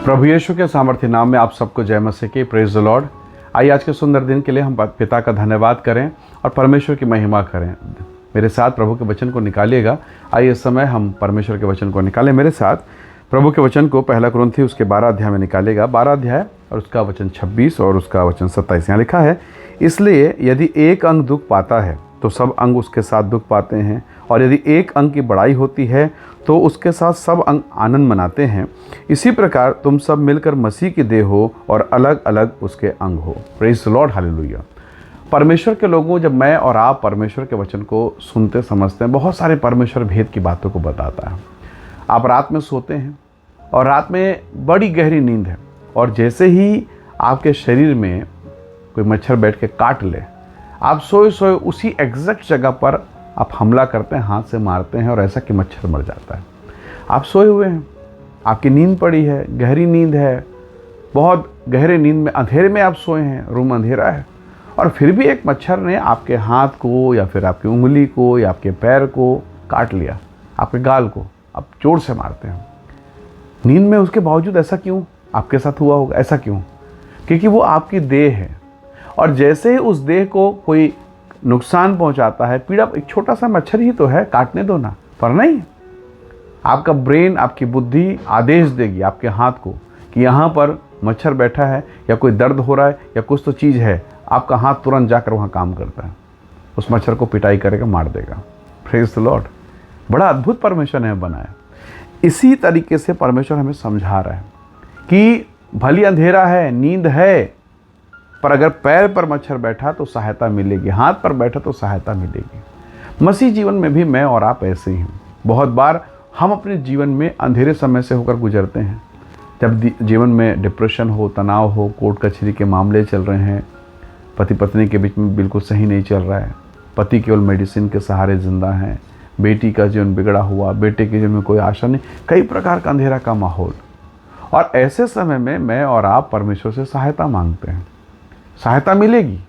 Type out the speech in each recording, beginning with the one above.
प्रभु यीशु के सामर्थ्य नाम में आप सबको जय मसीह की। Praise the Lord. आइए आज के सुंदर दिन के लिए हम पिता का धन्यवाद करें और परमेश्वर की महिमा करें। मेरे साथ प्रभु के वचन को निकालिएगा। आइए इस समय हम परमेश्वर के वचन को निकालें। मेरे साथ प्रभु के वचन को पहला कुरिन्थी उसके 12 अध्याय में निकालिएगा। 12 अध्याय और उसका वचन 26 और उसका वचन 27। यहाँ लिखा है, इसलिए यदि एक अंग दुख पाता है तो सब अंग उसके साथ दुख पाते हैं, और यदि एक अंग की बड़ाई होती है तो उसके साथ सब अंग आनंद मनाते हैं। इसी प्रकार तुम सब मिलकर मसीह की देह हो और अलग अलग उसके अंग हो। Praise the Lord, hallelujah. परमेश्वर के लोगों, जब मैं और आप परमेश्वर के वचन को सुनते समझते हैं, बहुत सारे परमेश्वर भेद की बातों को बताता है। आप रात में सोते हैं और रात में बड़ी गहरी नींद है, और जैसे ही आपके शरीर में कोई मच्छर बैठ के काट ले, आप सोए सोए उसी एग्जैक्ट जगह पर आप हमला करते हैं, हाथ से मारते हैं, और ऐसा कि मच्छर मर जाता है। आप सोए हुए हैं, आपकी नींद पड़ी है, गहरी नींद है, बहुत गहरे नींद में अंधेरे में आप सोए हैं, रूम अंधेरा है, और फिर भी एक मच्छर ने आपके हाथ को या फिर आपकी उंगली को या आपके पैर को काट लिया, आपके गाल को आप जोर से मारते हैं। नींद में उसके बावजूद ऐसा क्यों आपके साथ हुआ होगा? ऐसा क्यों? क्योंकि वो आपकी देह है, और जैसे ही उस देह को कोई नुकसान पहुंचाता है, पीड़ा, एक छोटा सा मच्छर ही तो है, काटने दो ना, पर नहीं, आपका ब्रेन, आपकी बुद्धि आदेश देगी आपके हाथ को कि यहाँ पर मच्छर बैठा है या कोई दर्द हो रहा है या कुछ तो चीज़ है। आपका हाथ तुरंत जाकर वहाँ काम करता है, उस मच्छर को पिटाई करेगा, मार देगा। Praise the Lord. बड़ा अद्भुत परमेश्वर ने बनाया। इसी तरीके से परमेश्वर हमें समझा रहा है कि भली अंधेरा है, नींद है, पर अगर पैर पर मच्छर बैठा तो सहायता मिलेगी, हाथ पर बैठा तो सहायता मिलेगी। मसीह जीवन में भी मैं और आप ऐसे ही हैं। बहुत बार हम अपने जीवन में अंधेरे समय से होकर गुजरते हैं, जब जीवन में डिप्रेशन हो, तनाव हो, कोर्ट कचहरी के मामले चल रहे हैं, पति पत्नी के बीच में बिल्कुल सही नहीं चल रहा है, पति केवल मेडिसिन के सहारे जिंदा हैं, बेटी का जीवन बिगड़ा हुआ, बेटे के जीवन में कोई आशा नहीं, कई प्रकार का अंधेरा का माहौल। और ऐसे समय में मैं और आप परमेश्वर से सहायता मांगते हैं। सहायता मिलेगी,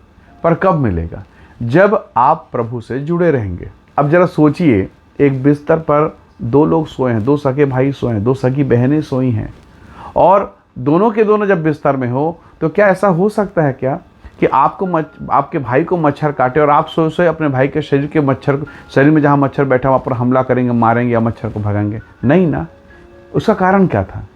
पर कब मिलेगा? जब आप प्रभु से जुड़े रहेंगे। अब जरा सोचिए, एक बिस्तर पर दो लोग सोए हैं, दो सगे भाई सोए हैं, दो सगी बहनें सोई हैं, और दोनों के दोनों जब बिस्तर में हो तो क्या ऐसा हो सकता है क्या कि आपके भाई को मच्छर काटे और आप सोए सोए अपने भाई के शरीर के शरीर में जहाँ मच्छर बैठा वहाँ पर हमला करेंगे, मारेंगे या मच्छर को भगाएंगे? नहीं ना। उसका कारण क्या था?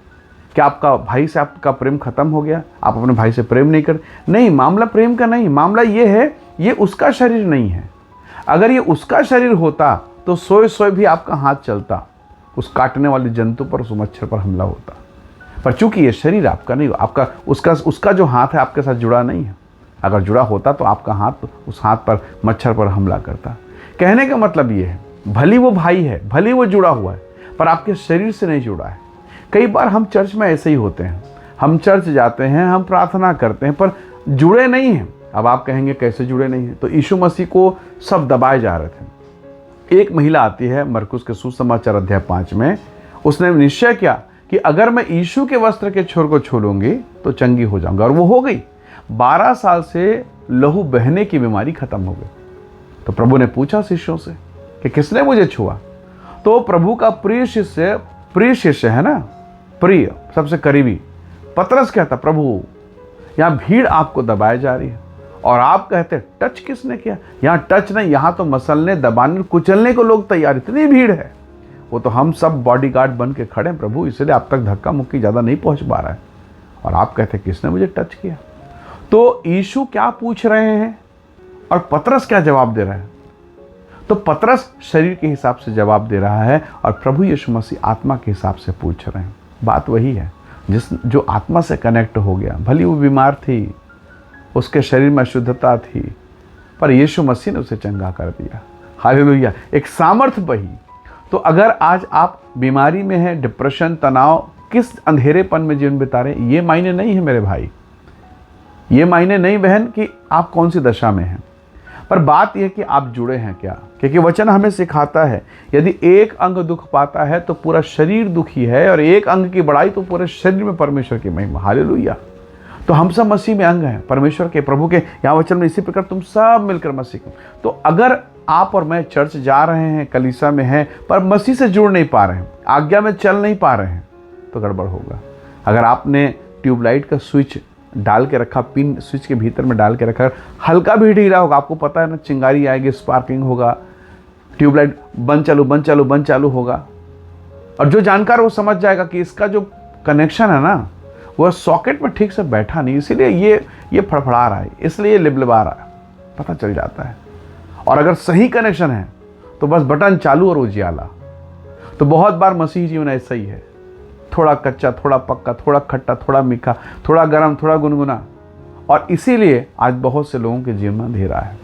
क्या आपका भाई से आपका प्रेम खत्म हो गया? आप अपने भाई से प्रेम नहीं करते? नहीं, मामला प्रेम का नहीं, मामला ये है, ये उसका शरीर नहीं है। अगर ये उसका शरीर होता तो सोए सोए भी आपका हाथ चलता, उस काटने वाले जंतु पर, उस मच्छर पर हमला होता। पर चूंकि ये शरीर आपका नहीं, आपका उसका जो हाथ है आपके साथ जुड़ा नहीं है। अगर जुड़ा होता तो आपका हाथ उस हाथ पर, मच्छर पर हमला करता। कहने का मतलब ये है, भली वो भाई है, भली वो जुड़ा हुआ है, पर आपके शरीर से नहीं जुड़ा है। कई बार हम चर्च में ऐसे ही होते हैं, हम चर्च जाते हैं, हम प्रार्थना करते हैं, पर जुड़े नहीं हैं। अब आप कहेंगे कैसे जुड़े नहीं हैं? तो यीशु मसीह को सब दबाए जा रहे थे। एक महिला आती है मरकुस के सुसमाचार अध्याय 5 में, उसने निश्चय किया कि अगर मैं यीशु के वस्त्र के छोर को छू लूंगी तो चंगी हो जाऊंगा, और वो हो गई। 12 साल से लहू बहने की बीमारी खत्म हो गई। तो प्रभु ने पूछा शिष्यों से कि किसने मुझे छुआ? तो प्रभु का प्रिय शिष्य है ना, प्रिय, सबसे करीबी पतरस कहता, प्रभु यहाँ भीड़ आपको दबाए जा रही है, और आप कहते टच किसने किया? यहाँ टच नहीं, यहाँ तो मसलने, दबाने, कुचलने को लोग तैयार, इतनी भीड़ है। वो तो हम सब बॉडीगार्ड बन के खड़े हैं प्रभु, इसलिए आप तक धक्का मुक्की ज़्यादा नहीं पहुँच पा रहा है, और आप कहते किसने मुझे टच किया? तो यीशु क्या पूछ रहे हैं और पतरस क्या जवाब दे रहा है? तो पतरस शरीर के हिसाब से जवाब दे रहा है, और प्रभु यीशु मसीह आत्मा के हिसाब से पूछ रहे हैं। बात वही है, जो आत्मा से कनेक्ट हो गया। भली वो बीमार थी, उसके शरीर में अशुद्धता थी, पर यीशु मसीह ने उसे चंगा कर दिया। हालेलुया। एक सामर्थ्य बही। तो अगर आज आप बीमारी में हैं, डिप्रेशन, तनाव, किस अंधेरेपन में जीवन बिता रहे हैं, ये मायने नहीं है मेरे भाई, ये मायने नहीं बहन कि आप कौन सी दशा में हैं, पर बात यह कि आप जुड़े हैं क्या। क्योंकि वचन हमें सिखाता है, यदि एक अंग दुख पाता है तो पूरा शरीर दुखी है, और एक अंग की बड़ाई तो पूरे शरीर में परमेश्वर की महिमा। हालेलुया। तो हम सब मसीह में अंग हैं, परमेश्वर के, प्रभु के। यहाँ वचन में इसी प्रकार तुम सब मिलकर मसीह को। तो अगर आप और मैं चर्च जा रहे हैं, कलीसिया में हैं, पर मसीह से जुड़ नहीं पा रहे हैं, आज्ञा में चल नहीं पा रहे हैं, तो गड़बड़ होगा। अगर आपने ट्यूबलाइट का स्विच डाल के रखा, पिन स्विच के भीतर में डाल के रखा, हल्का भी ढीला होगा, आपको पता है ना, चिंगारी आएगी, स्पार्किंग होगा, ट्यूबलाइट बंद चालू होगा। और जो जानकार वो समझ जाएगा कि इसका जो कनेक्शन है ना वो सॉकेट में ठीक से बैठा नहीं, इसीलिए ये फड़फड़ा रहा है, इसलिए ये लिबलिबा रहा है, पता चल जाता है। और अगर सही कनेक्शन है तो बस बटन चालू और उजियाला। तो बहुत बार मसीही जीवन ऐसा ही है, थोड़ा कच्चा, थोड़ा पक्का, थोड़ा खट्टा, थोड़ा मीठा, थोड़ा गर्म, थोड़ा गुनगुना। और इसीलिए आज बहुत से लोगों के जीवन में अंधेरा है।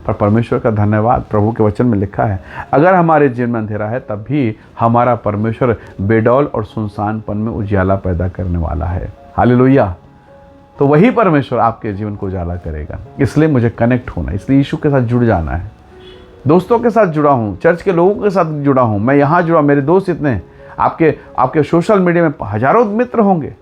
पर परमेश्वर का धन्यवाद, प्रभु के वचन में लिखा है, अगर हमारे जीवन में अंधेरा है तब भी हमारा परमेश्वर बेडौल और सुनसानपन में उजियाला पैदा करने वाला है। हालेलुया। तो वही परमेश्वर आपके जीवन को उजाला करेगा। इसलिए मुझे कनेक्ट होना, इसलिए यीशु के साथ जुड़ जाना है। दोस्तों के साथ जुड़ा हूँ, चर्च के लोगों के साथ जुड़ा हूँ, मैं यहाँ जुड़ा, मेरे दोस्त इतने हैं, आपके सोशल मीडिया में हजारों मित्र होंगे,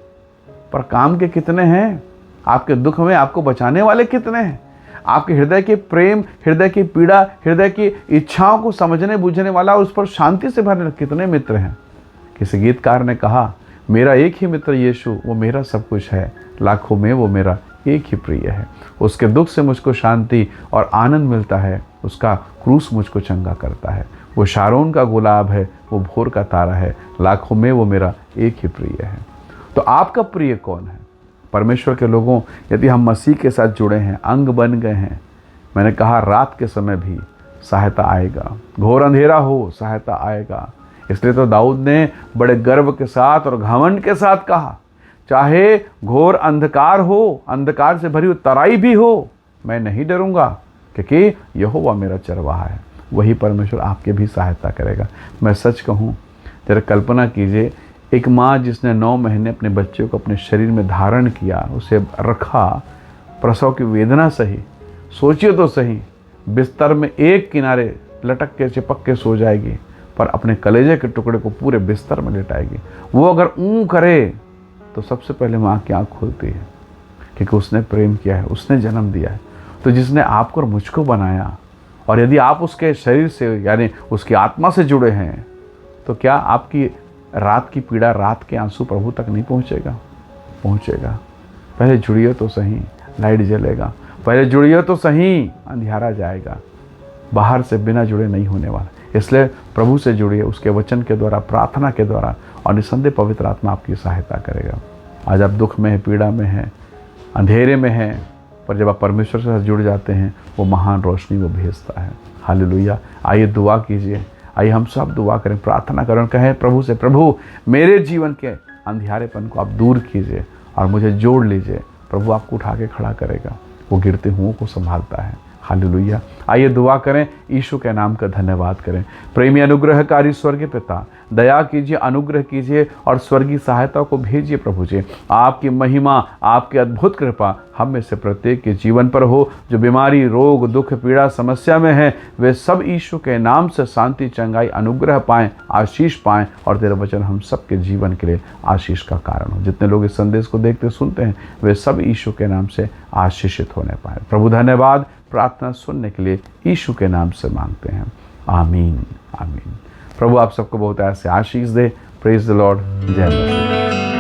पर काम के कितने हैं? आपके दुख में आपको बचाने वाले कितने हैं? आपके हृदय के प्रेम, हृदय की पीड़ा, हृदय की इच्छाओं को समझने बूझने वाला, उस पर शांति से भरने वाले कितने मित्र हैं? किसी गीतकार ने कहा, मेरा एक ही मित्र यीशु, वो मेरा सब कुछ है, लाखों में वो मेरा एक ही प्रिय है। उसके दुख से मुझको शांति और आनंद मिलता है, उसका क्रूस मुझको चंगा करता है। वो शारोन का गुलाब है, वो भोर का तारा है, लाखों में वो मेरा एक ही प्रिय है। तो आपका प्रिय कौन है? परमेश्वर के लोगों, यदि हम मसीह के साथ जुड़े हैं, अंग बन गए हैं, मैंने कहा रात के समय भी सहायता आएगा, घोर अंधेरा हो सहायता आएगा। इसलिए तो दाऊद ने बड़े गर्व के साथ और घमंड के साथ कहा, चाहे घोर अंधकार हो, अंधकार से भरी हुई तराई भी हो, मैं नहीं डरूंगा, क्योंकि यहोवा मेरा चरवाहा है। वही परमेश्वर आपके भी सहायता करेगा। मैं सच कहूँ, जरा कल्पना कीजिए, एक माँ जिसने 9 महीने अपने बच्चे को अपने शरीर में धारण किया, उसे रखा, प्रसव की वेदना सही, सोचिए तो सही, बिस्तर में एक किनारे लटक के चिपक के सो जाएगी, पर अपने कलेजे के टुकड़े को पूरे बिस्तर में लिटाएगी। वो अगर ऊँ करे तो सबसे पहले माँ की आँख खुलती है, क्योंकि उसने प्रेम किया है, उसने जन्म दिया है। तो जिसने आपको और मुझको बनाया, और यदि आप उसके शरीर से यानी उसकी आत्मा से जुड़े हैं, तो क्या आपकी रात की पीड़ा, रात के आंसू प्रभु तक नहीं पहुँचेगा? पहुँचेगा। पहले जुड़िए तो सही, लाइट जलेगा। पहले जुड़िए तो सही, अंधियारा जाएगा। बाहर से बिना जुड़े नहीं होने वाला। इसलिए प्रभु से जुड़िए, उसके वचन के द्वारा, प्रार्थना के द्वारा, और निसंदेह पवित्र आत्मा आपकी सहायता करेगा। आज आप दुख में हैं, पीड़ा में हैं, अंधेरे में हैं, पर जब आप परमेश्वर के साथ जुड़ जाते हैं, वो महान रोशनी वो भेजता है। हालेलुया। आइए दुआ कीजिए, आइए हम सब दुआ करें, प्रार्थना करें, कहें प्रभु से, प्रभु मेरे जीवन के अंधियारेपन को आप दूर कीजिए और मुझे जोड़ लीजिए। प्रभु आपको उठा के खड़ा करेगा, वो गिरते हुओं को संभालता है। हालेलुया। आइए दुआ करें, यीशु के नाम का धन्यवाद करें। प्रेमी अनुग्रहकारी स्वर्गीय पिता, दया कीजिए, अनुग्रह कीजिए और स्वर्गीय सहायता को भेजिए। प्रभु जी, आपकी महिमा, आपकी अद्भुत कृपा हम में से प्रत्येक के जीवन पर हो। जो बीमारी, रोग, दुख, पीड़ा, समस्या में है, वे सब यीशु के नाम से शांति, चंगाई, अनुग्रह पाएं, आशीष पाएं, और तेरा वचन हम सब के जीवन के लिए आशीष का कारण हो। जितने लोग इस संदेश को देखते सुनते हैं, वे सब यीशु के नाम से आशीषित होने पाए। प्रभु धन्यवाद। प्रार्थना सुनने के लिए यीशु के नाम से मांगते हैं, आमीन, आमीन। प्रभु आप सबको बहुत ऐसे आशीष दे। Praise the lord. जय मसीह।